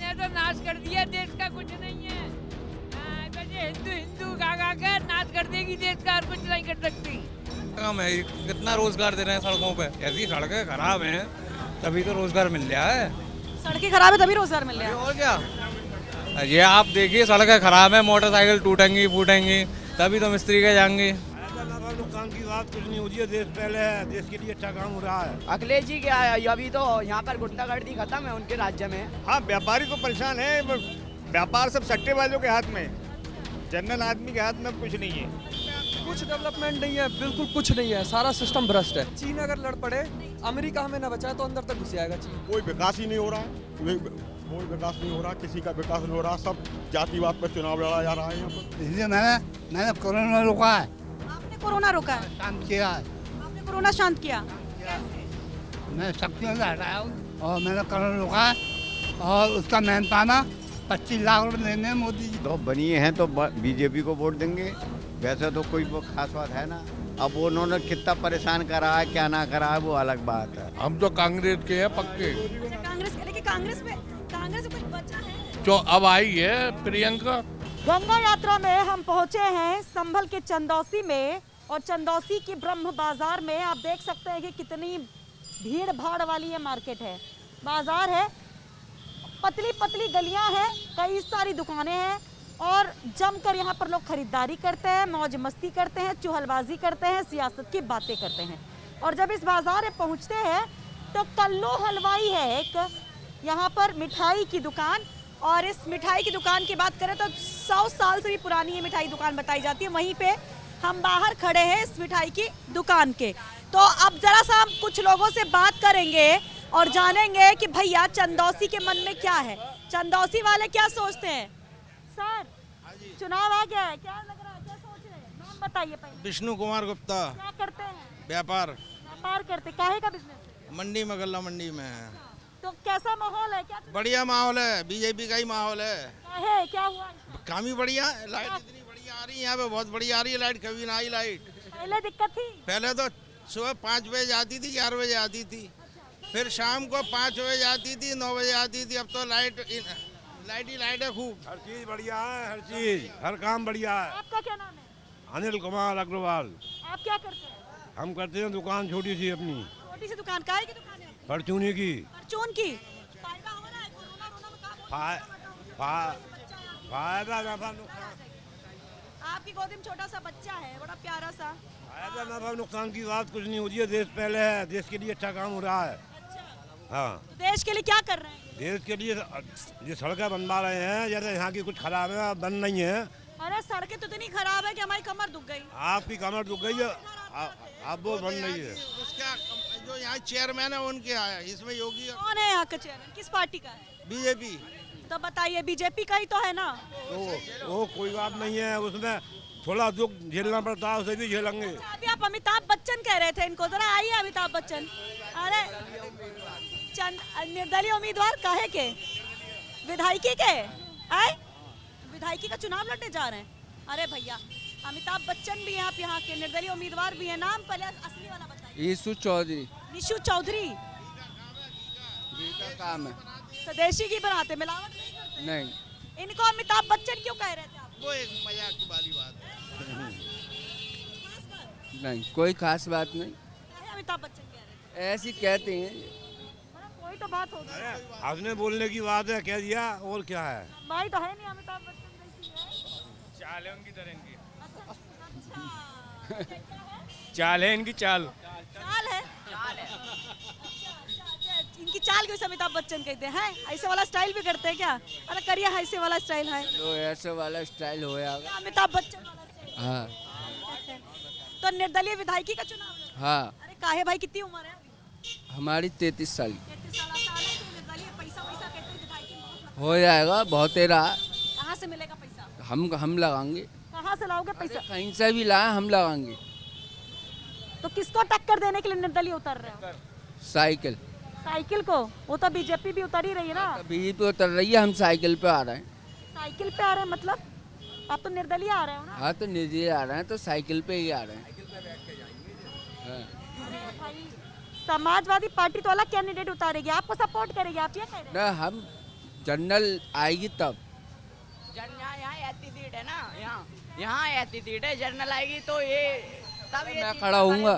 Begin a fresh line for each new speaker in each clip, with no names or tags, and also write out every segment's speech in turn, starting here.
ने तो नाश कर दिया देश का, कुछ नहीं है। हिंदू हिंदू गा कर नाश कर देगी देश का, और कुछ नहीं कर सकती।
कम है, कितना रोजगार दे रहे हैं सड़कों पे। ऐसी सड़कें खराब हैं तभी तो रोजगार मिल रहा है।
सड़कें खराब है तभी रोजगार मिल रहा है।
और क्या, ये आप देखिए सड़कें खराब है, मोटरसाइकिल टूटेंगी फूटेंगी तभी तो मिस्त्री के जाएंगे।
नुकसान की बात कुछ नहीं होती है, देश पहले है, देश के लिए अच्छा काम हो रहा है।
अखिलेश जी क्या है, अभी तो यहाँ पर गुंडागर्दी खत्म है उनके राज्य में।
हाँ, व्यापारी तो परेशान है, व्यापार सब सट्टेबाजों के हाथ में, जनरल आदमी के हाथ में कुछ नहीं है।
कुछ डेवलपमेंट नहीं है, बिल्कुल कुछ नहीं है, सारा सिस्टम भ्रष्ट है। चीन अगर लड़ पड़े, अमेरिका हमें न बचाए तो अंदर तक घुस जाएगा चीन।
कोई विकास ही नहीं हो रहा है, कोई विकास नहीं हो रहा, किसी का विकास नहीं हो रहा, सब जातिवाद पर चुनाव लड़ा जा रहा है यहाँ पर।
इसलिए मैंने कोरोना रोका है।
आपने कोरोना रोका है,
शांत किया है,
आपने कोरोना शांत किया।
मैं शक्तियों से हटाया हूँ और मैंने कोरोना रोका है। और उसका मेहनताना 25 लाख रुपए देने हैं मोदी जी।
तो बनी हैं तो बीजेपी को वोट देंगे, वैसे तो कोई वो खास बात है ना। अब उन्होंने कितना परेशान करा है क्या ना करा है वो अलग बात है।
हम तो कांग्रेस के हैं पक्के।
कांग्रेस के, लेकिन कांग्रेस में कुछ बचा है
जो अब आई है प्रियंका।
गंगा यात्रा में हम पहुंचे हैं संभल के चंदौसी में, और चंदौसी की ब्रह्म बाजार में आप देख सकते हैं कि कितनी भीड़ भाड़ वाली ये मार्केट है, बाजार है, पतली पतली गलियां हैं, कई सारी दुकानें हैं और जमकर यहाँ पर लोग खरीदारी करते हैं, मौज मस्ती करते हैं, चुहलबाजी करते हैं, सियासत की बातें करते हैं। और जब इस बाजार में पहुँचते हैं तो कल्लू हलवाई है एक, यहाँ पर मिठाई की दुकान, और इस मिठाई की दुकान की बात करें तो 100 साल से भी पुरानी ये मिठाई दुकान बताई जाती है। वहीं पे हम बाहर खड़े हैं इस मिठाई की दुकान के। तो अब जरा सा हम कुछ लोगों से बात करेंगे और जानेंगे कि भैया चंदौसी के मन में क्या है, चंदौसी वाले क्या सोचते हैं। सर, चुनाव आ गया है, क्या लग रहा है, क्या सोच रहे हैं, नाम बताइए पहले।
विष्णु कुमार गुप्ता।
क्या करते हैं?
व्यापार
करते, काहे का बिजनेस?
मंडी में, गल्ला मंडी में है।
तो कैसा माहौल है, क्या
बढ़िया माहौल है, बीजेपी का ही माहौल है।
क्या हुआ?
काम ही बढ़िया है, लाइट इतनी बढ़िया आ रही है यहाँ पे, बहुत बढ़िया आ रही है लाइट, कभी ना आई लाइट।
पहले दिक्कत थी,
पहले तो सुबह 5 बजे आती थी, 4 बजे आती थी, फिर शाम को 5 बजे आती थी, 9 बजे आती थी। अब तो लाइट ही लाइट है खूब।
हर चीज बढ़िया है, हर चीज, हर काम बढ़िया है।
आपका क्या नाम है?
अनिल कुमार अग्रवाल।
आप क्या करते हैं?
हम करते हैं दुकान छोटी सी अपनी,
छोटी सी दुकान, काहे की दुकान है?
परचूनी की।
परचून की। फायदा हो रहा है कोरोना में,
फायदा नफा नुकसान।
आपकी गोदी में छोटा सा बच्चा है, बड़ा प्यारा सा।
फायदा नफा नुकसान की बात कुछ नहीं होती है, देश पहले है, देश के लिए अच्छा काम हो रहा है। हाँ,
तो देश के लिए क्या कर रहे हैं?
देश के लिए ये सड़कें बनवा रहे हैं, जैसे यहाँ की कुछ खराब है, बन नहीं है।
अरे सड़कें तो इतनी खराब है कि हमारी कमर दुख गई।
आपकी कमर दुख गई है, आप वो बन रही है।
उसका जो यहाँ चेयरमैन है उनके आया, इसमें योगी
कौन है यहाँ का चेयरमैन, किस पार्टी का है?
बीजेपी।
तो बताइए, बीजेपी का ही तो है ना।
तो वो कोई बात नहीं है, उसमें थोड़ा दुख झेलना पड़ता है, उसे भी झेलेंगे।
अभी आप अमिताभ बच्चन कह रहे थे इनको, जरा आइए अमिताभ बच्चन। अरे निर्दलीय उम्मीदवार काहे के, विधायकी के आए, विधायकी का चुनाव लड़ने जा रहे हैं। अरे भैया, अमिताभ बच्चन भी हैं, आप यहाँ के निर्दलीय उम्मीदवार भी हैं, नाम पहले असली वाला बताइए।
यीशु चौधरी।
यीशु चौधरी
जी का काम है।
स्वदेशी की बनाते, मिलावट नहीं करते।
नहीं।
इनको अमिताभ बच्चन क्यों कह रहे थे आप?
वो एक मजाक वाली बात है।
नहीं, कोई खास बात नहीं,
अमिताभ बच्चन कह रहे थे,
ऐसी कहते हैं।
कोई तो बात होगी।
हंसने बोलने की बात है, कह दिया, और क्या है।
भाई तो है नहीं अमिताभ बच्चन जैसी है।
चाल है उनकी तरह की,
अच्छा,
चाल है इनकी, चाल
है इनकी चाल क्यों अमिताभ बच्चन कहते हैं? ऐसे वाला स्टाइल भी करते हैं क्या? अरे करिए, ऐसे वाला स्टाइल है
तो ऐसे वाला स्टाइल होया।
अमिताभ बच्चन वाला स्टाइल।
हाँ।
तो निर्दलीय विधायकी का चुनाव है।
हाँ।
अरे काहे भाई, कितनी उम्र है अभी?
हमारी 33 साल।
33 साल से निर्दलीय पैसा कहते हैं, विधायकी में बहुत लगता
हो जाएगा, बहुत ही रहा।
है। कहाँ से मिलेगा पैसा?
हम लगाएंगे।
कहाँ से लाओगे पैसा?
कहीं से भी लाए, हम लगाएंगे।
तो किसको टक्कर देने के लिए निर्दलीय उतर रहे हो?
साइकिल
को। वो तो बीजेपी भी उतर ही रही है ना।
बीजेपी उतर रही है, हम साइकिल पे आ रहे हैं।
साइकिल पे आ रहे हैं मतलब? आप तो निर्दलीय आ रहे हो ना।
हाँ, तो निर्दलीय आ रहे हैं, तो साइकिल पे ही आ रहे हैं।
समाजवादी पार्टी तो अलग कैंडिडेट उतारेगी, आपको सपोर्ट करेगी, आप ये कह रहे हैं?
ना, हम
जनरल आएगी तब।
यहाँ ऐसी सीट है ना, यहाँ ऐसी सीट है, जर्नल आएगी तो ये तब ये
मैं
सीट
खड़ा होऊंगा।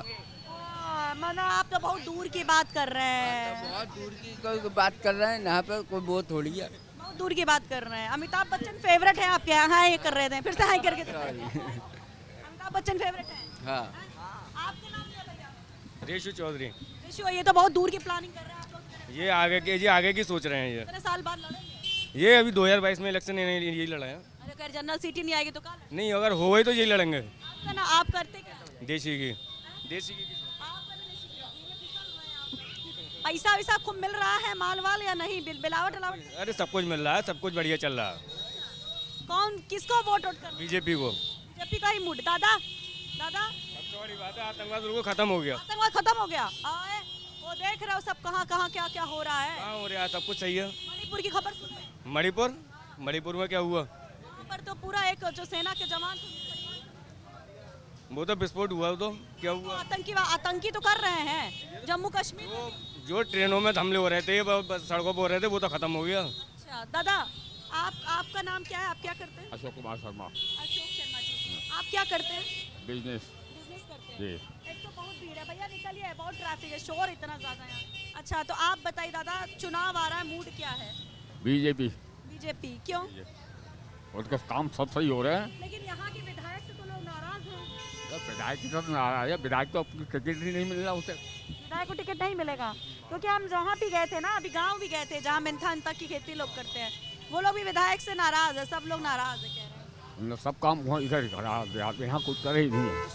मतलब आप तो बहुत दूर की बात कर रहे हैं,
बहुत दूर की कोई बात कर रहे हैं, यहाँ पे कोई वो थोड़ी है।
बहुत दूर की बात कर रहे हैं। अमिताभ बच्चन फेवरेट है आपके यहाँ? हाँ, ये कर रहे थे, फिर से हाई करके अमिताभ बच्चन फेवरेट है।
हाँ।
आपका नाम क्या भैया?
रेशु चौधरी।
ऋषि, ये तो बहुत दूर की प्लानिंग कर रहे हैं आप लोग।
ये आगे की सोच रहे हैं ये।
कितने साल बाद लड़ेंगे?
ये अभी 2022 में इलेक्शन यही लड़ा है।
अरे अगर जनरल सीट ही नहीं आएगी तो कहाँ लड़ेंगे?
नहीं, अगर हो गई तो यही लड़ेंगे।
आपका ना, आप करते क्या?
देसी की
पैसा वैसा खूब मिल रहा है, माल वाल या नहीं? बिलावट अलावट?
अरे सब कुछ मिल रहा है, सब कुछ बढ़िया चल रहा है।
कौन किसको वोट करना?
बीजेपी को।
बीजेपी का ही मूड। दादा
सबसे बड़ी बात है आतंकवाद बिल्कुल खत्म हो गया।
आतंकवाद खत्म हो गया। आए, वो देख रहे हो सब कहाँ कहाँ क्या क्या हो रहा है।
कहाँ हो रहा है, सब कुछ सही है।
मणिपुर की खबर सुन रहे?
मणिपुर में क्या हुआ?
वहाँ पर तो पूरा एक जो सेना के जवान
वो तो विस्फोट हुआ, तो क्या हुआ?
आतंकी तो कर रहे हैं जम्मू कश्मीर।
जो ट्रेनों में हमले हो रहे थे, सड़कों पर हो रहे थे, वो तो खत्म हो गया।
अच्छा दादा, आपका नाम क्या है? आप क्या करते हैं?
अशोक कुमार शर्मा।
अशोक शर्मा जी। आप क्या करते हैं?
बिजनेस
करते हैं।
जी।
एक तो बहुत भीड़ है भैया, निकलिए, बहुत ट्रैफिक है, शोर इतना ज्यादा है। अच्छा, तो आप बताइए दादा, चुनाव आ रहा है, मूड क्या है? बीजेपी क्यों?
उनके काम सब सही हो रहे हैं।
लेकिन यहाँ के विधायक से तो लोग नाराज हैं।
विधायक की तरफ नाराज है, विधायक तो अपनी टिकट ही नहीं मिल रहा उसे।
विधायक को टिकट नहीं मिलेगा क्योंकि हम जहाँ भी गए थे ना, अभी गांव भी गए थे जहाँ मेंथन तक की खेती लोग करते हैं, वो लोग भी विधायक से नाराज है, सब लोग नाराज है, कह रहे हैं।
सब काम वहाँ इधर ही करा देहात में, यहाँ कुछ करे ही नहीं है।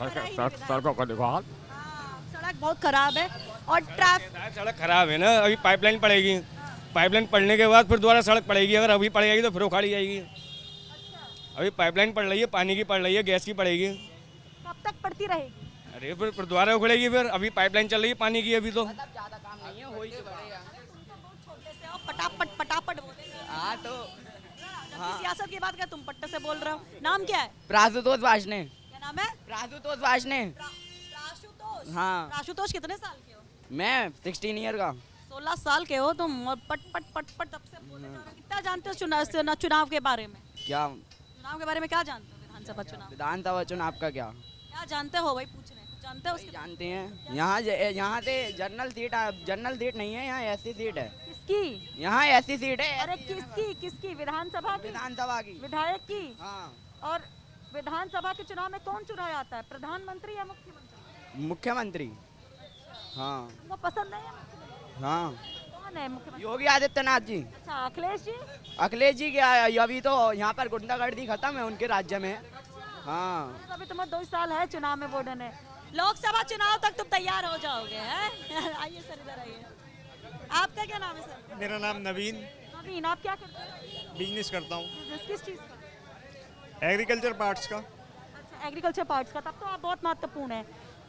सड़कों का देखो हाल।
सड़क बहुत खराब है और ट्रैफिक।
सड़क खराब है ना, अभी पाइपलाइन पड़ेगी, पाइपलाइन पड़ने के बाद फिर दोबारा सड़क पड़ेगी। अगर अभी पड़ जाएगी तो फिर उखाड़ी जाएगी। अभी पाइपलाइन पड़ रही है, पानी की पड़ रही है, गैस की पड़ेगी।
कब तक पड़ती रहेगी?
अरे फिर दोबारा उखड़ेगी। फिर अभी पाइपलाइन चल रही है पानी की, अभी तो
ज्यादा काम नहीं है, हो ही
पटापट बोलेंगे।
हाँ तो
सियासत की बात कर, तुम पट्टे से बोल रहे हो। नाम क्या है?
प्राशुतोष वाजने।
क्या नाम है?
प्राशुतोष वाजने।
प्राशुतोष।
हाँ।
प्राशुतोष कितने साल के हो?
मैं 16 ईयर का।
16 साल के हो तुम, और पट तब से बोले जा रहे हो। कितना जानते हो चुनाव के बारे में?
क्या
चुनाव के बारे में क्या जानते हो?
विधानसभा चुनाव का क्या
जानते हो भाई? पूछ रहे हैं, जानते हो?
जानते हैं। यहाँ से जनरल सीट नहीं है, यहाँ ऐसी सीट है।
किसकी?
यहाँ ऐसी सीट है।
अरे किसकी? विधानसभा की? विधायक की?
हाँ।
और विधानसभा के चुनाव में कौन चुनाव आता है? प्रधानमंत्री या मुख्यमंत्री?
मुख्यमंत्री। हाँ।
वो पसंद है?
हाँ।
कौन है मुख्यमंत्री?
योगी आदित्यनाथ जी।
अच्छा, अखिलेश जी?
अखिलेश जी क्या, अभी तो यहाँ पर गुंडागर्दी खत्म है उनके राज्य में। हाँ।
अभी तुम्हें 2 साल है चुनाव में वोट देने। लोकसभा चुनाव तक तुम तैयार हो जाओगे, हैं? आइए सर, इधर आइए। आपका क्या नाम है सर?
मेरा नाम नवीन।
नवीन, आप क्या करते हैं?
बिजनेस करता हूँ।
किस चीज़ का?
एग्रीकल्चर पार्ट्स का।
अच्छा, एग्रीकल्चर पार्ट्स का, तब तो आप बहुत महत्वपूर्ण है।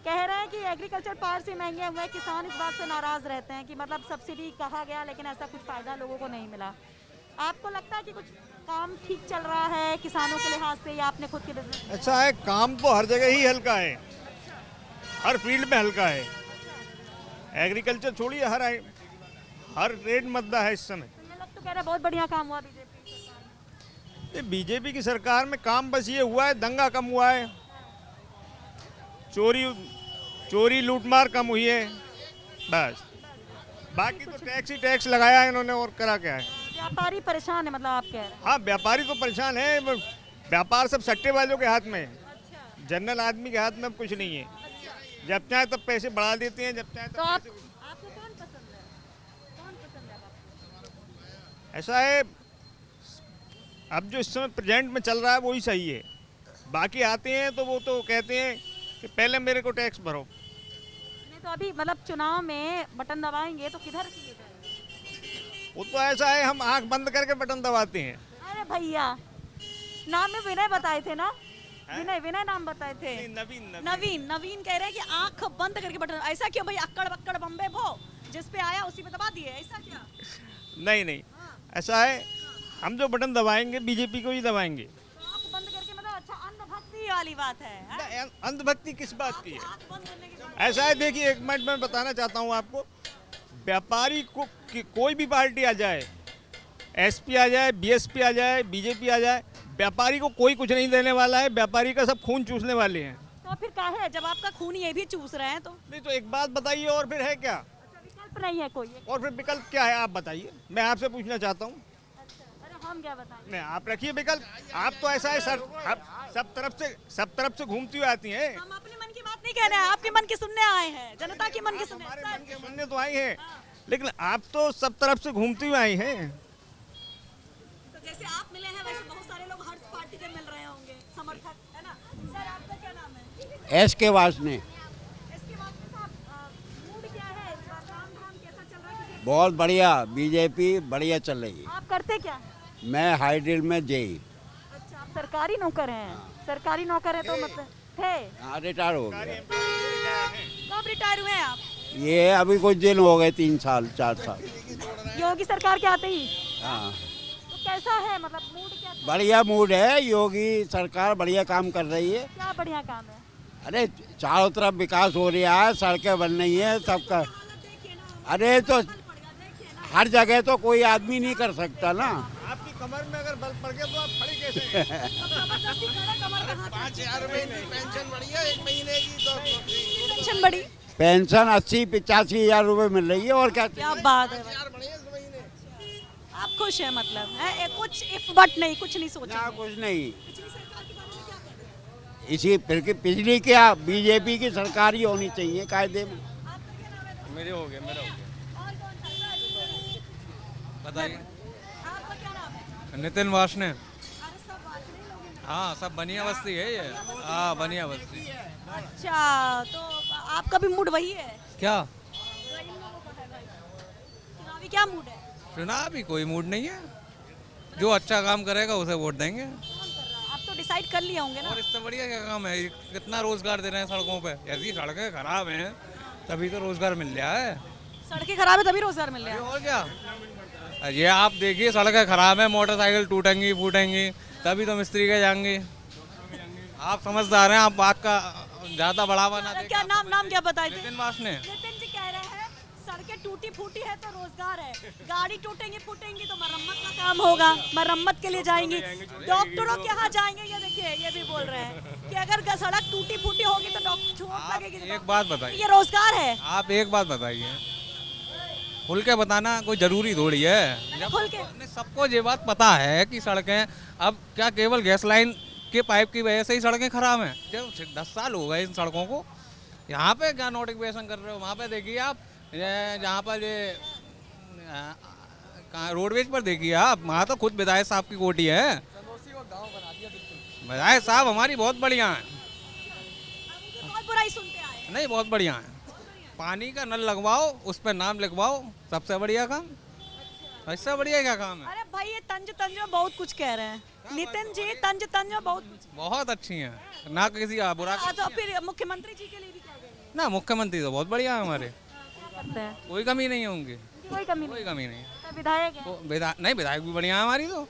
कह रहे हैं कि एग्रीकल्चर पार्ट्स ही महंगे हुए, किसान इस बात से नाराज रहते हैं कि मतलब सब्सिडी कहा गया लेकिन ऐसा कुछ फायदा लोगों को नहीं मिला। आपको लगता है कि कुछ काम ठीक चल रहा है किसानों के लिहाज से, या आपने खुद के बिजनेस?
अच्छा है, काम तो हर जगह ही हल्का है, हर फील्ड में हल्का है। एग्रीकल्चर छोड़िए, हर रेट मद्दा है इस समय।
लोग तो कह रहे हैं बहुत बढ़िया काम हुआ
बीजेपी की सरकार में। काम बस ये हुआ है, दंगा कम हुआ है, चोरी लूटमार कम हुई है, बस। बाकी तो टैक्स ही टैक्स लगाया है इन्होंने, और करा क्या है।
व्यापारी परेशान है, मतलब आप कह रहे हैं?
हाँ, व्यापारी तो परेशान है। व्यापार सब सट्टेबाजों के हाथ में है। जनरल आदमी के हाथ में अब कुछ नहीं है। जब चाहे तब पैसे बढ़ा देते हैं, जब चाहे तब।
तो आपको कौन पसंद है?
ऐसा है, अब जो इस समय प्रेजेंट में चल रहा है वही सही है। बाकी आते हैं तो वो तो कहते हैं कि पहले मेरे को टैक्स भरो।
नहीं तो अभी मतलब चुनाव में बटन दबाएंगे तो किधर से जाएंगे?
वो तो ऐसा है, हम आंख बंद करके बटन दबाते हैं।
अरे भैया, नाम में विनय बताए थे ना? विनय नाम बताए थे। नवीन कह रहे हैं कि आंख बंद करके बटन। ऐसा क्यों भाई? अक्कड़ बक्कड़ बम्बे भो, जिस पे आया उसी पे दबा दिए, ऐसा क्या?
नहीं, ऐसा है, हम जो बटन दबाएंगे बीजेपी को ही दबाएंगे।
आंख बंद करके मतलब, अच्छा, अंधभक्ति वाली बात है?
अंधभक्ति किस बात की है? ऐसा है, देखिए, एक मिनट में बताना चाहता हूँ आपको। व्यापारी को कोई भी पार्टी आ जाए, एसपी आ जाए, बीएसपी आ जाए, बीजेपी आ जाए, व्यापारी को कोई कुछ नहीं देने वाला है। व्यापारी का सब खून चूसने वाले हैं।
तो फिर क्या है, जब आपका खून ये भी चूस रहे हैं तो
नहीं तो एक बात बताइए, और फिर है क्या?
विकल्प नहीं है कोई?
और फिर विकल्प क्या है आप बताइए, मैं आपसे पूछना चाहता हूँ।
अरे हम क्या बताएं?
नहीं आप रखिए विकल्प। आप तो ऐसा है सर, आप सब तरफ से घूमती हुई आती हैं।
हम अपने मन की बात नहीं कह रहे हैं, आपके मन की सुनने आए हैं, जनता की मन की सुनने।
हमारे मन के सुनने तो आई हैं, लेकिन आप तो सब तरफ से घूमती हुई आई हैं।
तो जैसे आप मिले हैं वैसे बहुत सारे लोग हर पार्टी के मिल रहे होंगे, समर्थक, है ना? सर आपका क्या नाम है?
एस के वासने।
इसके बाद में साहब मूड क्या है इस बार, काम धाम कैसा चल रहा है?
बहुत बढ़िया, बीजेपी बढ़िया चल रही है।
आप करते क्या?
मैं हाई ड्रिल में जेई।
अच्छा, आप सरकारी नौकर हैं? सरकारी नौकर है तो मतलब थे?
हाँ, रिटायर हो गया।
कब रिटायर हुए हैं आप?
ये अभी कुछ दिन हो गए, 3 साल 4 साल।
योगी सरकार के आते ही?
हाँ,
तो कैसा है, मतलब मूड क्या?
बढ़िया मूड है। योगी सरकार बढ़िया काम कर रही है।
क्या बढ़िया काम है?
अरे चारों तरफ विकास हो रहा है, सड़कें बन रही हैं, सबका। अरे तो हर जगह तो कोई आदमी नहीं कर सकता ना।
आपकी कमर में अगर बल पड़ गया तो आप खड़ी कैसे?
5,000 रुपए की पेंशन बढ़ी है, 1 महीने की तो
पेंशन बढ़ी?
पेंशन 80-85 हजार रुपए मिल रही है। और क्या?
क्या बात है भाई। आप खुश हैं मतलब है? कुछ इफ बट नहीं, कुछ नहीं सोचा?
ना कुछ नहीं। इसी पिछली क्या बीजेपी की सरकार ही होनी चाहिए कायदे में।
मेरे हो गए, मेरा हो गया।
बताइए।
आपका क्या नाम है?
नितिन वासने।
अरे सब वासनी लोग हैं।
हाँ, सब बनिया बस्ती है ये। हाँ, बनिया बस्ती।
अच्छा, तो आपका भी मूड वही है?
क्या
चुनावी क्या मूड है?
चुनाव भी कोई मूड नहीं है, जो अच्छा काम करेगा उसे वोट देंगे।
आप तो डिसाइड कर लिए होंगे ना?
और इससे बढ़िया क्या काम है? कितना रोजगार दे रहे हैं सड़कों पे। यदि सड़कें खराब हैं तभी तो रोजगार मिल रहा है।
सड़कें खराब है तभी रोजगार मिल रहा है?
और क्या, ये आप देखिए, सड़कें खराब है, मोटरसाइकिल टूटेंगी फूटेंगी तभी तो मिस्त्री के जाएंगे। आप समझदार हैं, आप बात का ज्यादा बढ़ावा ना दें।
क्या नाम क्या बताए थे?
नितिन वासने।
नितिन जी कह रहे हैं सड़कें टूटी फूटी है तो रोजगार है, गाड़ी टूटेंगी फूटेंगी तो मरम्मत का काम होगा, मरम्मत के लिए जाएंगी, डॉक्टरों के यहाँ जाएंगे। ये देखिए, ये भी बोल रहे हैं कि अगर सड़क टूटी फूटी होगी तो डॉक्टर चोट लगेगी।
एक बात बताइए,
ये रोजगार है?
आप एक बात बताइए, खुल के बताना कोई जरूरी थोड़ी है।
खुल के
सबको ये बात पता है कि सड़कें अब क्या केवल गैस लाइन के पाइप की वजह से ही सड़कें खराब हैं। जब 10 साल हो गए इन सड़कों को, यहाँ पे क्या नोटिफिकेशन कर रहे हो? वहाँ पे देखिए आप, जहाँ पर ये रोडवेज पर देखिए आप, वहाँ तो खुद विधायक साहब की कोठी है। विधायक साहब हमारी बहुत बढ़िया है।
बहुत बुराई सुनते आए?
नहीं, बहुत बढ़िया है। पानी का नल लगवाओ, उस पर नाम लिखवाओ, सबसे बढ़िया काम। इससे बढ़िया क्या काम है?
अरे भाई, ये तंज में बहुत कुछ कह रहे हैं नितिन जी, तंज में
बहुत अच्छी हैं, ना किसी का बुरा।
तो फिर मुख्यमंत्री जी के लिए भी क्या कहेंगे?
ना, मुख्यमंत्री तो बहुत बढ़िया है हमारे,
करते हैं,
कोई कमी नहीं होंगी।
कोई कमी
नहीं।
तो विधायक है?
नहीं, विधायक भी बढ़िया है हमारी, तो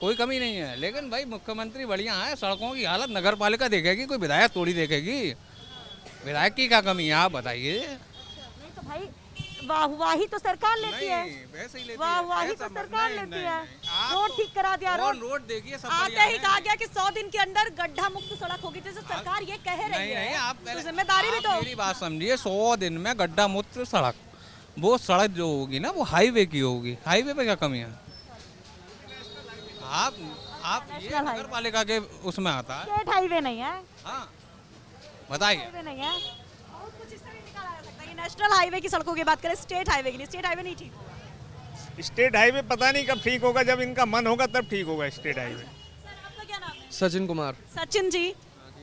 कोई कमी नहीं है। लेकिन भाई मुख्यमंत्री बढ़िया है, सड़कों की हालत नगर पालिका देखेगी, कोई विधायक थोड़ी देखेगी। विधायक की क्या कमी है आप बताइए?
नहीं तो भाई वाही तो सरकार लेती है।
वैसे ही लेती
वाही तो सरकार लेती है। रोड ठीक करा दिया,
रोड देखिए सब
आते ही कहा गया कि 100 दिन के अंदर गड्ढा मुक्त सड़क होगी, जैसे सरकार ये कह रही है।
आप
तो जिम्मेदारी भी तो।
मेरी बात समझिए, 100 दिन में गड्ढा मुक्त सड़क, वो सड़क जो होगी ना वो हाईवे की होगी। हाईवे पे क्या कमी है? आप ये नगर पालिका के उसमें आता है,
स्टेट हाईवे नहीं है।
हाँ बताइए।
हाईवे नहीं है, बहुत कुछ इससे भी निकाला जा सकता है। नेशनल हाईवे की सड़कों की बात करें, स्टेट हाईवे की नहीं। स्टेट हाईवे नहीं ठीक होगा।
स्टेट हाईवे पता नहीं कब ठीक होगा, जब इनका मन होगा तब ठीक होगा स्टेट हाईवे।
सर आपका क्या नाम है?
सचिन कुमार।
सचिन जी,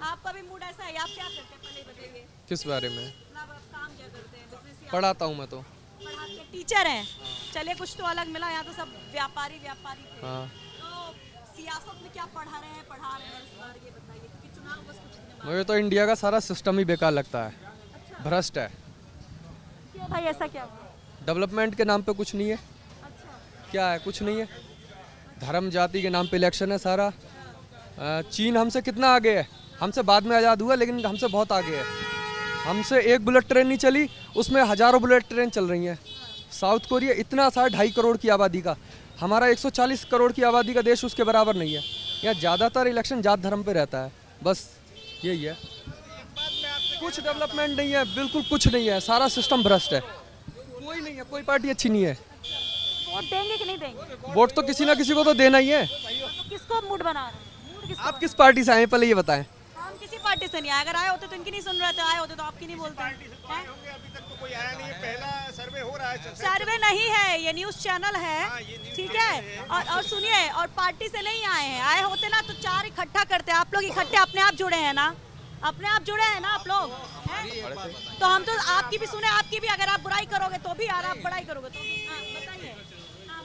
आपका भी मूड ऐसा है, आप क्या करते हैं पहले बताइए?
किस बारे में?
काम क्या करते हैं? बिजनेस?
पढ़ाता हूँ मैं तो।
पढ़ाते, टीचर हैं? चलिए, कुछ तो अलग मिला, यहाँ तो सब व्यापारी थे।
हाँ।
तो सियासत में क्या पढ़ा रहे हैं इस बार, ये बताइए, क्योंकि चुनाव बस कुछ दिन बाद।
मुझे तो इंडिया का सारा सिस्टम ही बेकार लगता है, भ्रष्ट है।
क्यों भाई, ऐसा क्या हुआ?
डेवलपमेंट के नाम पे कुछ नहीं है। क्या है? कुछ नहीं है। धर्म जाति के नाम पे इलेक्शन है सारा। चीन हमसे कितना आगे है, हमसे बाद में आज़ाद हुआ लेकिन हमसे बहुत आगे है। हमसे एक बुलेट ट्रेन नहीं चली, उसमें हज़ारों बुलेट ट्रेन चल रही हैं। साउथ कोरिया इतना सा 2.5 करोड़ की आबादी का, हमारा 140 करोड़ की आबादी का देश उसके बराबर नहीं है। यहाँ ज़्यादातर इलेक्शन जात धर्म पे रहता है, बस यही है। कुछ डेवलपमेंट नहीं है, बिल्कुल कुछ नहीं है, सारा सिस्टम भ्रष्ट है, कोई नहीं है, कोई पार्टी अच्छी नहीं है।
वोट देंगे कि नहीं देंगे?
वोट तो किसी ना किसी को तो देना ही है।
तो किसको मूड बना रहे हैं? मूड किसको
आप किस पार्टी से आए पहले ये बताएं।
हम किसी पार्टी से नहीं आए, अगर आए होते तो इनकी नहीं सुन रहे थे, आए होते तो आपकी नहीं बोलते हैं?
कोई आया नहीं है, पहला सर्वे हो रहा है।
सर्वे नहीं है, ये न्यूज़ चैनल है, ठीक है। और सुनिए, और पार्टी से नहीं आए हैं, आए होते ना तो चार इकट्ठा करते। आप लोग इकट्ठे अपने आप जुड़े हैं ना, अपने आप जुड़े हैं ना आप लोग हैं? तो हम तो आपकी भी सुने, आपकी भी, अगर आप बुराई करोगे तो भी, और आप बड़ाई करोगे तो भी।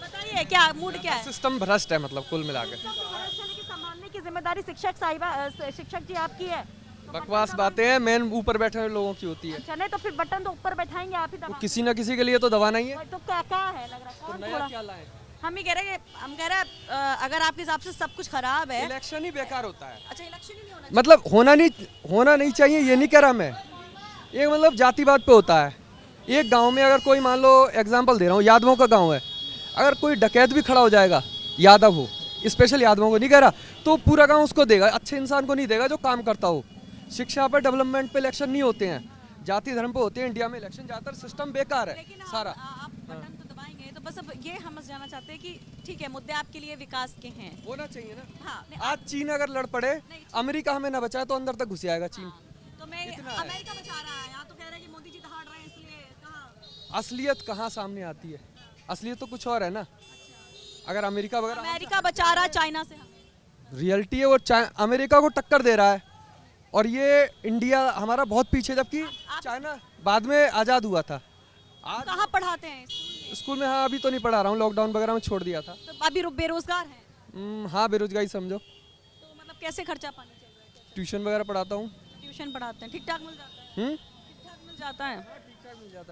बताइए क्या मूड क्या है?
सिस्टम भ्रष्ट है, मतलब कुल मिलाकर।
संभालने की जिम्मेदारी शिक्षक जी आपकी है।
बकवास बातें हैं, मेन ऊपर बैठे हुए लोगों की होती है।
अच्छा, नहीं तो फिर बटन तो ऊपर बैठाएंगे आप ही, दबा
किसी ना किसी के लिए तो दबाना ही है।
तो क्या है लग रहा है? कौन
नया क्या लाए?
हम ही कह रहे हैं, हम कह रहे हैं अगर आपके हिसाब से सब कुछ खराब है,
इलेक्शन ही बेकार होता है।
अच्छा, इलेक्शन ही नहीं होना
मतलब होना नहीं चाहिए, ये नहीं कह रहा मैं। ये मतलब जातिवाद पे होता है। एक गांव में अगर कोई, मान लो एग्जांपल दे रहा हूँ, यादवों का गांव है, अगर कोई डकैत भी खड़ा हो जाएगा, यादव हो, स्पेशल यादवों को नहीं कह रहा, तो पूरा गांव उसको देगा, अच्छे इंसान को नहीं देगा जो काम करता हो। शिक्षा पे, डेवलपमेंट पे इलेक्शन नहीं होते हैं, जाति धर्म पे होते हैं इंडिया में इलेक्शन। ज़्यादातर सिस्टम बेकार है सारा।
आप बटन तो दबाएंगे, तो बस अब ये हम समझ जाना चाहते हैं कि ठीक है, मुद्दे आपके लिए विकास के हैं,
होना चाहिए ना।
हाँ,
आज चीन अगर लड़ पड़े, अमेरिका हमें ना बचाए तो अंदर तक घुस जाएगा चीन।
तो मैं अमेरिका बचा रहा है, यहाँ तो कह रहे हैं कि मोदी जी दहाड़ रहे हैं, इसलिए कहाँ
असलियत कहाँ सामने आती है? असलियत तो कुछ और है ना। अगर अमेरिका वगैरह,
अमेरिका बचा रहा है चाइना से,
रियलिटी है वो अमेरिका को टक्कर दे रहा है, और ये इंडिया हमारा बहुत पीछे, जबकि चाइना बाद में आज़ाद हुआ था।
आज कहाँ पढ़ाते हैं
स्कूल में? हाँ, अभी तो नहीं पढ़ा रहा हूँ, लॉकडाउन वगैरह में छोड़ दिया था।
तो अभी बेरोजगार हैं?
हाँ, बेरोजगारी समझो।
तो मतलब कैसे खर्चा पानी चल रहा है?
ट्यूशन वगैरह पढ़ाता हूँ।
ट्यूशन पढ़ाते हैं, ठीक ठाक मिल जाता है? ठीक ठाक मिल जाता है।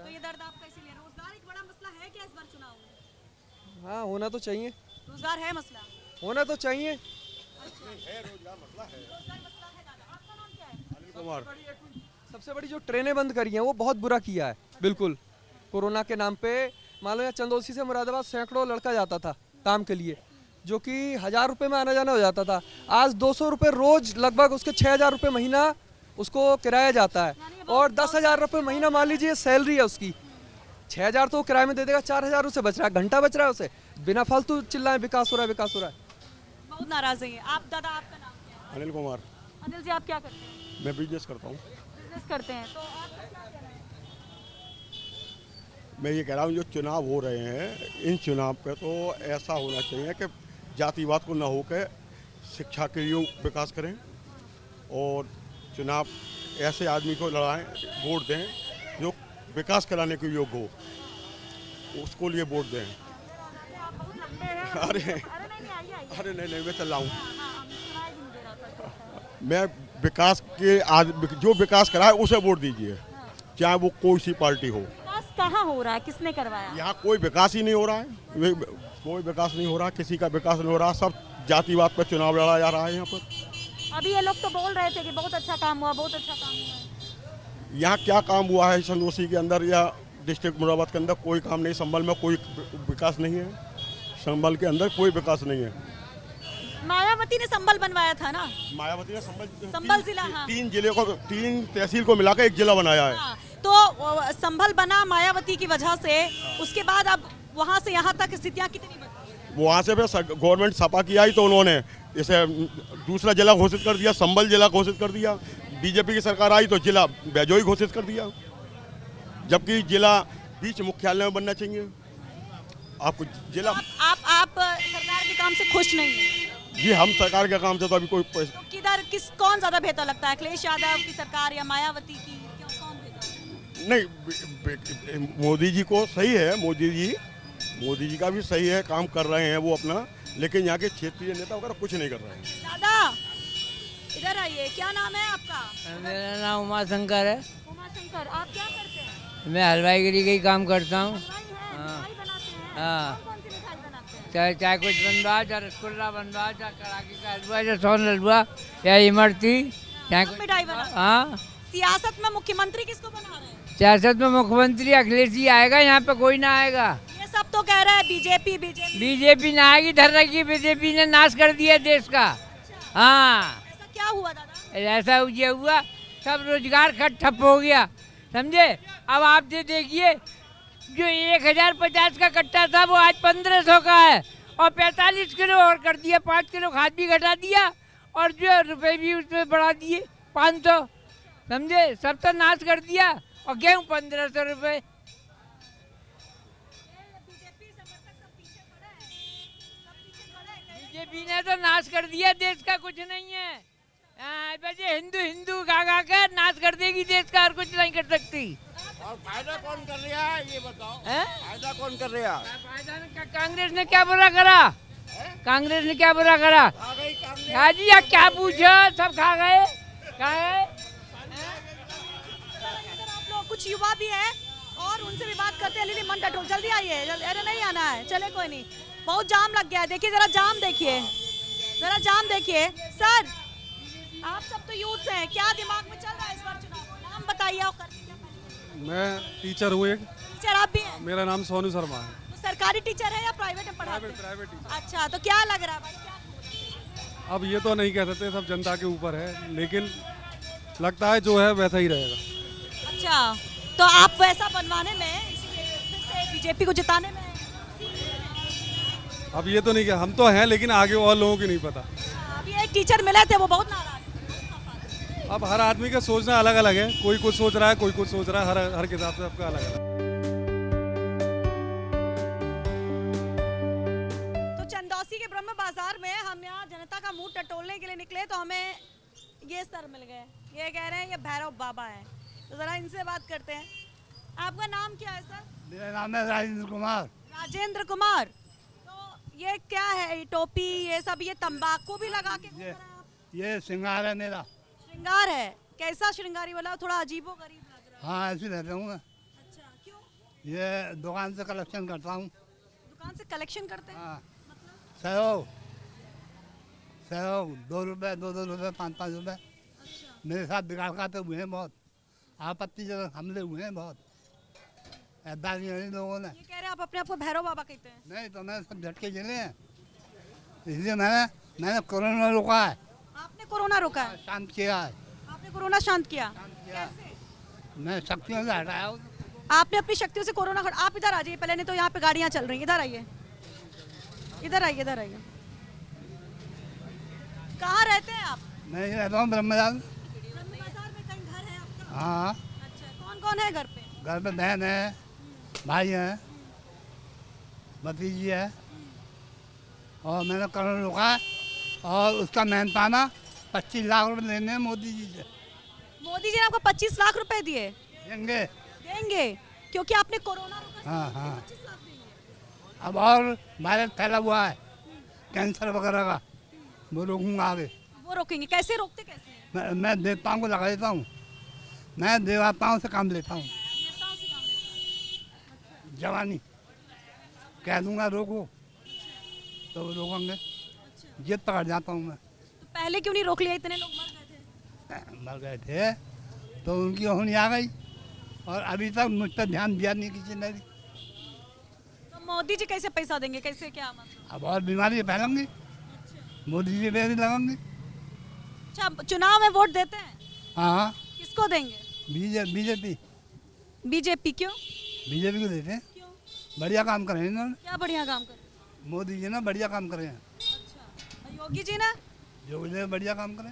तो ये दर्द आपका इसीलिए, रोजगार एक बड़ा मसला है क्या इस बार चुनाव में?
हाँ, होना तो चाहिए।
रोजगार है मसला?
होना तो चाहिए।
रोजगार मसला है।
आपका नाम क्या है?
अनिल कुमार।
सबसे बड़ी जो ट्रेनें बंद करी हैं वो बहुत बुरा किया है, बिल्कुल। कोरोना के नाम पे मान लो यहाँ चंदौसी से मुरादाबाद सैकड़ों लड़का जाता था काम के लिए, जो कि 1000 रुपये में आना जाना हो जाता था। आज 200 रुपये रोज, लगभग उसके 6000 रुपये महीना उसको किराया जाता है, और 10,000 रुपये महीना मान लीजिए सैलरी है उसकी। 6000 तो किराए में दे देगा, 4000 उसे बच रहा है, घंटा बच रहा है उसे, बिना फालतू चिल्लाएं विकास हो रहा है, विकास हो रहा है।
बहुत नाराज है। आप दादा, आपका नाम क्या है?
अनिल कुमार।
अनिल जी, आप क्या करते हैं?
मैं बिजनेस करता हूँ।
बिजनेस करते हैं, तो आपका क्या कहना है?
मैं ये कह रहा हूँ, जो चुनाव हो रहे हैं, इन चुनाव पे तो ऐसा होना चाहिए कि जातिवाद को न होकर शिक्षा के लिए विकास करें, और चुनाव ऐसे आदमी को लड़ाएं, वोट दें जो विकास कराने के योग्य हो, उसको लिए वोट दें। अरे नहीं, मैं चल रहा हूँ। मैं विकास के जो विकास कराए उसे वोट दीजिए, चाहे वो कोई सी पार्टी हो।
विकास कहाँ हो रहा है? किसने करवाया?
यहाँ कोई विकास ही नहीं हो रहा है, कोई विकास नहीं हो रहा, किसी का विकास नहीं हो रहा, सब जातिवाद पर चुनाव लड़ा जा रहा है यहाँ पर।
अभी ये लोग तो बोल रहे थे कि बहुत अच्छा काम हुआ, बहुत अच्छा काम हुआ।
यहाँ क्या काम हुआ है चंदौसी के अंदर या डिस्ट्रिक्ट मुरादाबाद के अंदर? कोई काम नहीं। संभल में कोई विकास नहीं है, संभल के अंदर कोई विकास नहीं है।
मायावती ने संभल बनवाया था ना?
मायावती ने
संभल जिला, हाँ।
3 जिले को, 3 तहसील को मिलाकर 1 जिला बनाया है।
हाँ, तो संभल बना मायावती की वजह से, उसके बाद अब वहाँ से यहाँ तक स्थितियाँ कितनी बदली?
वहाँ से फिर गवर्नमेंट सपा की आई तो उन्होंने इसे दूसरा जिला घोषित कर दिया, संभल जिला घोषित कर दिया। बीजेपी की सरकार आई तो जिला बैजोई घोषित कर दिया, जबकि जिला बीच मुख्यालय में बनना चाहिए। आपको जिला
आप सरकार के काम से खुश नहीं है?
जी, हम सरकार के काम से तो अभी कोई
तो किधर कौन ज्यादा बेहतर लगता है, अखिलेश यादव की सरकार या मायावती की? कौन बेहतर?
नहीं, मोदी जी को सही है, मोदी जी का भी सही है, काम कर रहे हैं वो अपना, लेकिन यहाँ के क्षेत्रीय नेता वगैरह कुछ नहीं कर रहे हैं।
दादा इधर आइए, क्या नाम है आपका?
मेरा नाम उमा शंकर है।
उमा शंकर, आप क्या करते हैं?
मैं हलवाईगिरी का ही काम करता हूँ। हाँ, चाहे कुछ बनवा, चाहे रसगुल्ला बनवा, चाहे कड़ाके का हलवा, चाहे सोन हलवा या इमरती, चाहे
मिठाई बना।
हाँ।
सियासत में मुख्यमंत्री किसको बना रहे हैं?
सियासत में मुख्यमंत्री अखिलेश जी आएगा, यहाँ पे कोई ना आएगा।
ये सब सब तो कह रहे हैं बीजेपी बीजेपी।
बीजेपी ना आएगी, धर रखी बीजेपी ने नाश कर दिया देश का। हाँ,
ऐसा क्या हुआ दादा?
ऐसा ये हुआ, सब रोजगार ठप हो गया, समझे। अब आप ये देखिए, जो 1050 का कट्टा था वो आज 1500 का है, और 45 किलो और कर दिया, 5 किलो खाद भी घटा दिया, और जो रुपए भी उसमें बढ़ा दिए 500, समझे। सब तो नाश कर दिया, और गेहूँ 1500 रुपये। बीजेपी ने तो नाश कर दिया देश का, कुछ नहीं है। बस ये हिंदू हिंदू गा कर नाश कर देगी देश का, और कुछ नहीं कर सकती।
और फायदा कौन कर रहा है ये बताओ? फायदा कौन कर रहा है?
कांग्रेस ने क्या बुरा करा? कांग्रेस ने क्या बुरा करा? हाँ जी, आप क्या पूछो, सब खा गए।
आप लोग कुछ युवा भी है और उनसे भी बात करते हैं। मन टटोल जल्दी आइए, अरे नहीं आना है, चले कोई नहीं, बहुत जाम लग गया है। देखिए जरा जाम देखिए, जरा जाम देखिए। सर आप सब तो यूथ हैं, क्या दिमाग में चल रहा है इस बार चुनाव? नाम बताइए।
मैं टीचर हूँ एक।
टीचर आप भी हैं?
मेरा नाम सोनू शर्मा है।
तो सरकारी टीचर है या प्राइवेट में पढ़ाते हैं?
Private teacher.
अच्छा, तो क्या लग रहा है भाई?
अब ये तो नहीं कह सकते, सब जनता के ऊपर है, लेकिन लगता है जो है वैसा ही रहेगा।
अच्छा, तो आप वैसा बनवाने में, फिर से बीजेपी को जिताने में?
अब ये तो नहीं कह, हम तो हैं, लेकिन आगे और लोगों की नहीं पता।
अभी एक टीचर मिले थे, वो बहुत नाराज।
अब हर आदमी का सोचना अलग अलग है, कोई कुछ सोच रहा है, कोई कुछ सोच रहा है, हर हिसाब से सबका अलग अलग।
तो चंदौसी के ब्रह्म बाजार में हम यहाँ जनता का मुंह टटोलने के लिए निकले, तो हमें ये सर मिल गए। ये कह रहे हैं ये भैरव बाबा है, तो जरा इनसे बात करते हैं। आपका नाम क्या है सर?
मेरा नाम है राजेंद्र कुमार।
राजेंद्र कुमार, तो ये क्या है, ये टोपी, ये सब, ये तंबाकू भी लगा के घूम रहे हैं आप?
ये श्रृंगार है मेरा।
श्रृंगार है? कैसा श्रृंगारी वाला? थोड़ा अजीबो गरीब लग रहा है।
हाँ, ऐसे रहता हूँ मैं।
अच्छा, क्यों?
ये दुकान से कलेक्शन करता हूँ।
दुकान से कलेक्शन करते हैं?
हाँ, सहयोग 2 रुपए, 2 रुपए, 5 रुपए। मेरे साथ बिगाड़ खाते हुए हैं बहुत, आपत्तिजनक हमले हुए हैं बहुत, लोगों ने।
ये कह रहे हैं आप अपने आप को भैरव बाबा कहते हैं?
नहीं तो मैं सब झटके झेले हैं, इसलिए मैंने कोरोना रोका है।
आपने कोरोना रोका है?
शांत किया है।
आपने कोरोना शांत किया? कैसे?
मैं शक्तियों से हटाया हूँ।
आपने अपनी शक्तियों से कोरोना आप इधर आ जाइए पहले, नहीं तो यहाँ पे गाड़ियाँ चल रही हैं। इधर आइए, इधर आइए, इधर आइए। कहाँ रहते हैं आप?
मैं रहता हूँ ब्रह्मबाजार में।
ब्रह्मबाजार में कहीं घर है आपका?
हाँ।
अच्छा, कौन कौन है घर पे?
घर पे बहन है, भाई हैं, भतीजी है, और मैंने करोड़ रोका है, और उसका मेहनताना 25 लाख रुपए लेने हैं मोदी जी से।
मोदी जी ने आपको 25 लाख रुपए दिए?
देंगे।
देंगे क्योंकि आपने कोरोना रोका?
हाँ हाँ। 25 लाख देंगे। अब और वायरस फैला हुआ है कैंसर वगैरह का, वो रोकूंगा आगे।
वो रोकेंगे? कैसे रोकते? कैसे?
मैं देवताओं को लगा देता हूँ, मैं देवताओं से काम लेता हूँ।
देवताओं से काम लेता है?
जवानी कह दूंगा रोको तो वो रोकेंगे। जिद पकड़ जाता हूँ मैं।
तो पहले क्यों नहीं रोक लिया? इतने लोग
मर गए थे तो उनकी होनी आ गई, और अभी तक मुझ पर ध्यान दिया नहीं किसी ने भी।
तो मोदी जी कैसे पैसा देंगे? कैसे, क्या मतलब?
अब और बीमारी फैलेंगी, मोदी जी पे भी लगेंगे।
अच्छा, चुनाव में वोट देते हैं?
हाँ।
किसको देंगे?
बीजेपी।
बीजेपी क्यों?
बीजेपी को देते हैं, बढ़िया काम करे इन्होंने।
क्या बढ़िया काम करे?
मोदी जी ने बढ़िया काम करे हैं।
अच्छा, योगी जी ने?
योगी जी ने बढ़िया काम करे।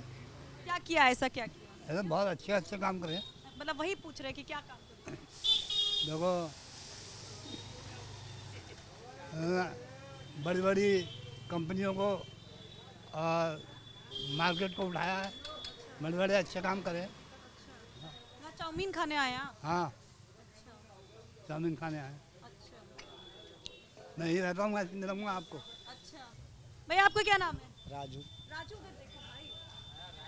क्या किया? ऐसा क्या किया?
ऐसा बहुत अच्छे काम करे।
मतलब वही पूछ रहे कि क्या काम करे?
देखो, बड़ी बड़ी कंपनियों को मार्केट को उठाया है, बड़े बड़े अच्छे काम करे।
यहाँ चाउमीन खाने आए हैं?
हाँ, चाउमीन खाने आए। मैं ही रहता हूँ, ऐसे मिलूंगा आपको।
अच्छा भैया, आपका क्या नाम है?
राजू।
राजू, देखो भाई,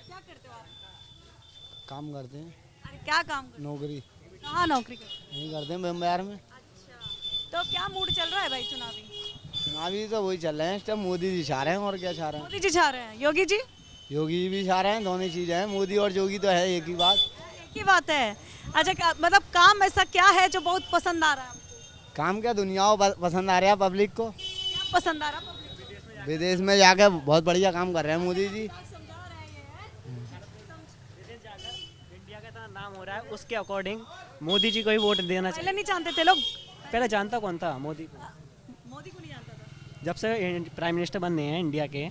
क्या करते हो आप?
काम करते हैं।
अरे क्या काम करते?
नौकरी।
कहाँ नौकरी करते?
यही करते हैं ब्रह्मबाजार में।
तो क्या मूड चल रहा है भाई चुनावी?
चुनावी तो वही चल रहे हैं इस टाइम, मोदी जी छा रहे हैं, और क्या छा रहे हैं?
मोदी जी छा रहे हैं? योगी जी?
योगी जी भी छा रहे हैं, दोनों चीजें हैं, मोदी और योगी तो है एक ही बात।
एक ही बात है। अच्छा, मतलब काम ऐसा क्या है जो बहुत पसंद आ रहा है?
काम क्या दुनिया को पसंद आ रहा है पब्लिक को।
क्या पसंद आ रहा पब्लिक?
विदेश में जाके बहुत बढ़िया काम कर रहे हैं मोदी जी।
इंडिया का इतना नाम हो रहा है, उसके अकॉर्डिंग मोदी जी को ही वोट देना चाहिए।
पहले नहीं जानते थे लोग?
पहले जानता कौन था? मोदी को।
मोदी को नहीं जानता था।
जब से प्राइम मिनिस्टर बने हैं इंडिया के,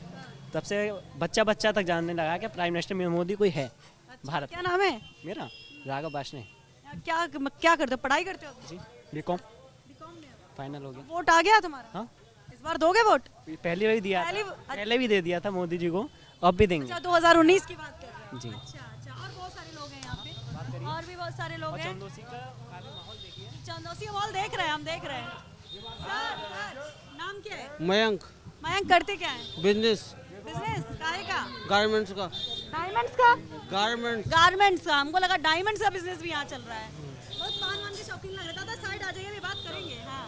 तब से बच्चा बच्चा तक जानने लगा कि प्राइम मिनिस्टर में मोदी कोई है। भारत।
क्या नाम है
मेरा? राघव बाशने।
क्या करते हो? पढ़ाई करते हो?
जी बीकॉम फाइनल हो गया।
वोट आ गया तुम्हारा?
हाँ।
इस बार दोगे वोट?
पहली बार दिया था, पहले भी दे दिया था मोदी जी को, अब भी देंगे।
अच्छा 2019 की बात कर रहे हैं।
जी।
अच्छा और बहुत सारे लोग हैं यहाँ पे, और भी बहुत सारे लोग हैं।
चंदौसी का माहौल देखिए।
चंदौसी माहौल देख रहे हैं, हम देख रहे हैं। सर नाम क्या है?
मयंक।
मयंक करते क्या है?
बिजनेस।
बिजनेस काहे का?
गारमेंट्स का।
डायमंड्स का?
गारमेंट्स
का। हमको लगा डायमंड्स का बिजनेस भी यहाँ चल रहा है। बहुत पान वान के शौकीन लग रहा था। साइड आ जाइए, बात करेंगे। हाँ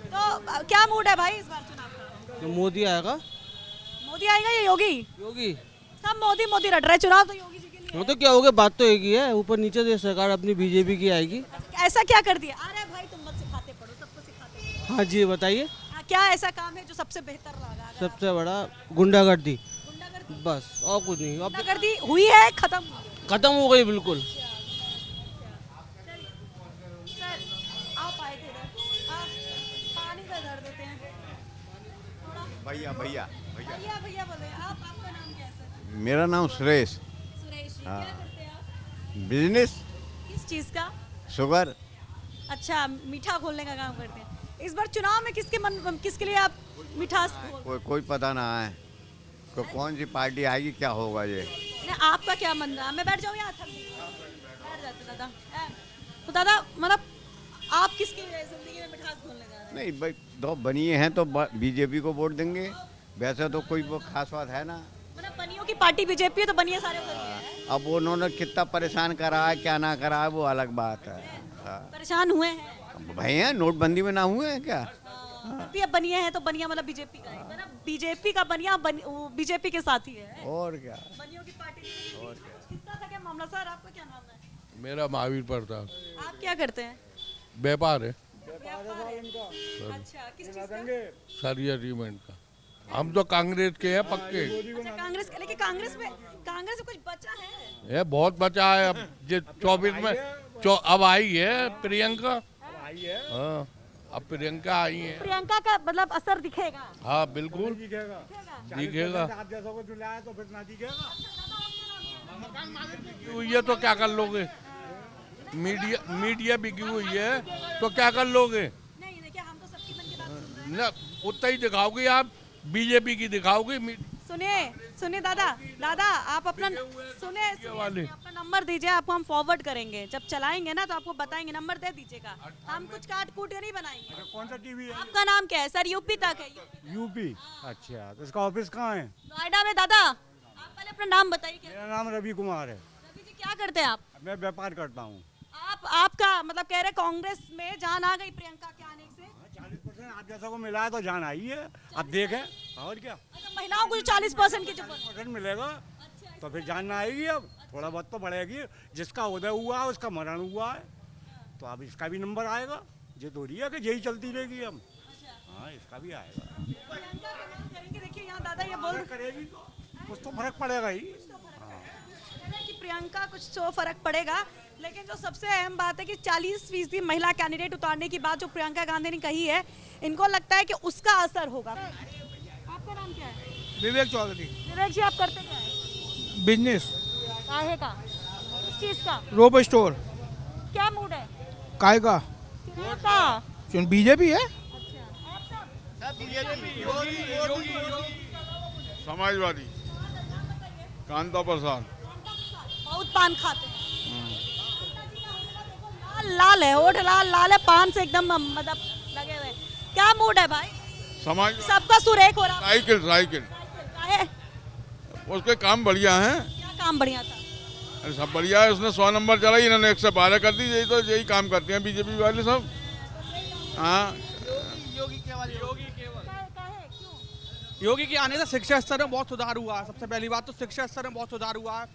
तो क्या मूड है भाई इस बार चुनाव का?
तो मोदी आएगा।
मोदी आएगा या योगी?
योगी।
सब मोदी मोदी रट रहे, चुनाव तो योगी जी के लिए।
वो तो क्या होगा, बात तो एक ही है, ऊपर नीचे से सरकार अपनी बीजेपी की आएगी।
ऐसा क्या कर दिया? अरे भाई तुम मत सिखाते पढ़ो, सबको सिखाते पढ़ो।
हाँ जी बताइए।
क्या ऐसा काम है जो सबसे बेहतर लगा?
सबसे बड़ा गुंडागर्दी, बस और कुछ नहीं।
गुंडागर्दी हुई है, खत्म
हो गई बिल्कुल।
सर आप आए थे इधर, पानी का धर देते हैं।
भैया भैया भैया
भैया भैया बोले आप। आपका नाम क्या है सर?
मेरा नाम सुरेश।
सुरेश जी।
हाँ।
क्या करते हैं आप?
बिजनेस।
किस चीज़ का?
शुगर।
अच्छा मीठा खोलने का काम करते हैं। इस बार चुनाव में किसके लिए आप मिठास
कोई पता ना है कौन सी पार्टी आएगी, क्या होगा ये।
नहीं, आपका क्या मन रहा? मैं बैठ जाऊँ यहाँ? बैठ जाते दादा। तो दादा मतलब आप किसकी जिंदगी में मिठास खोलने जा रहे हैं?
नहीं भाई, दो बनिए हैं तो बीजेपी को वोट देंगे। वैसे तो कोई वो खास बात है ना।
मतलब बनियों की पार्टी बीजेपी है तो बनिए सारे उधर ही हैं।
अब उन्होंने कितना परेशान करा है, क्या ना करा है, वो अलग बात है।
परेशान हुए हैं
भैया, नोटबंदी में ना हुए हैं क्या?
भी अब बनिया है तो बनिया मतलब बीजेपी का है। मतलब बीजेपी का बनिया बीजेपी के साथ ही है।
और क्या,
बनियों की पार्टी। कितना था क्या मामला? सर आपका क्या नाम है?
मेरा महावीर प्रताप।
आप क्या करते हैं?
व्यापार है।
अच्छा किस चीज़ का?
सरिया सीमेंट का। हम तो कांग्रेस के हैं पक्के।
अच्छा कांग्रेस के, लेकिन कांग्रेस में कुछ बचा है?
ये बहुत बचा है। अब ये 24 में अब आई है प्रियंका। हाँ अब प्रियंका आई है।
प्रियंका का मतलब असर दिखेगा?
हाँ बिल्कुल
दिखेगा।
दिखेगा।
जैसा को जुलाया तो फिर ना दिखेगा।
हुई है तो क्या कर लोगे? मीडिया बिकी हुई है तो क्या कर लोगे?
नहीं देखिए, हम तो सबकी मन की बात सुन रहे हैं।
ना उतना ही दिखाओगे आप, बीजेपी की दिखाओगे।
सुनिए दादा आप अपना अपना नंबर दीजिए, आपको हम फॉरवर्ड करेंगे। जब चलाएंगे ना तो आपको बताएंगे, नंबर दे दीजिएगा। हम कुछ काट कूट नहीं बनाएंगे।
कौन सा टीवी है?
आपका नाम क्या है सर? यूपी तक है।
यूपी। अच्छा तो इसका ऑफिस कहाँ है?
नोएडा में। दादा आप पहले अपना नाम बताइए।
मेरा नाम रवि कुमार है।
रवि जी क्या करते हैं आप?
मैं व्यापार करता हूँ।
आपका मतलब कह रहे कांग्रेस में जान आ गई प्रियंका के आने से?
40% आप जैसा को मिला है तो जान आई है। अब देखें और क्या।
महिलाओं को 40% की
40% मिलेगा तो फिर जान ना आएगी। अब थोड़ा बहुत तो बढ़ेगी। जिसका उदय हुआ है उसका मरण हुआ है, तो अब इसका भी नंबर आएगा। ये तो रही है कि यही चलती रहेगी। अब हाँ इसका भी आएगा।
देखिए यहाँ दादा ये बोल
करेगी कुछ तो फर्क पड़ेगा ही।
कि प्रियंका कुछ तो फर्क पड़ेगा, लेकिन जो सबसे अहम बात है कि 40% महिला कैंडिडेट उतारने की बात जो प्रियंका गांधी ने कही है, इनको लगता है कि उसका असर होगा। आपका नाम क्या है?
विवेक चौधरी।
विवेक जी आप करते क्या है?
बिजनेस।
काहे का? किस चीज का?
रोब स्टोर।
क्या मूड है?
काय का? बीजेपी है।
समाजवादी। कांता प्रसाद।
बहुत पान खाते हैं। लाल है, होठ लाल है, पान से एकदम मतलब लगे हुए। क्या मूड है भाई?
समाज
सबका सुर एक हो रहा।
साइकिल उसके काम बढ़िया हैं।
क्या काम बढ़िया था?
अरे सब बढ़िया है। उसने 100 नंबर चलाई, इन्होंने 112 कर दी। यही तो यही काम करते हैं बीजेपी वाले सब। हाँ
योगी के आने से शिक्षा स्तर में बहुत सुधार हुआ है। सबसे पहली बात तो शिक्षा स्तर में बहुत सुधार हुआ है।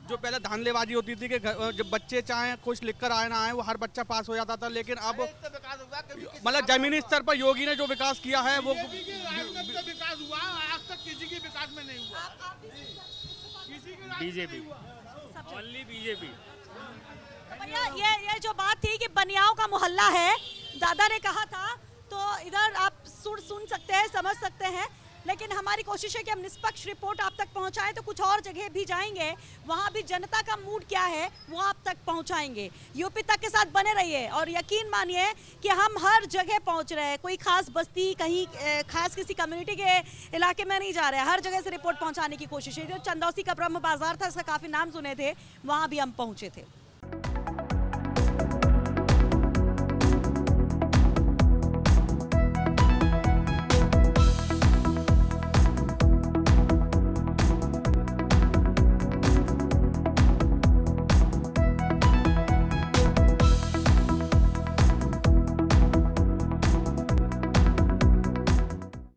जो पहले धांधलेबाजी होती थी कि जब बच्चे चाहे कुछ लिख कर आए ना आए, वो हर बच्चा पास हो जाता था, लेकिन अब
मतलब जमीनी स्तर पर योगी ने जो विकास किया है वो
विकास हुआ, आज तक किसी के विकास में नहीं हुआ।
BJP, only BJP.
भैया ये जो बात थी कि बनियाओं का मोहल्ला है, दादा ने कहा था, तो इधर आप सुन सकते हैं, समझ सकते हैं, लेकिन हमारी कोशिश है कि हम निष्पक्ष रिपोर्ट आप तक पहुंचाएं। तो कुछ और जगह भी जाएंगे, वहां भी जनता का मूड क्या है वो आप तक पहुंचाएंगे। यूपी तक के साथ बने रहिए और यकीन मानिए कि हम हर जगह पहुंच रहे हैं। कोई खास बस्ती, कहीं खास किसी कम्युनिटी के इलाके में नहीं जा रहे हैं, हर जगह से रिपोर्ट पहुंचाने की कोशिश है। जो चंदौसी का ब्रह्म बाजार था, इसका काफ़ी नाम सुने थे, वहाँ भी हम पहुँचे थे।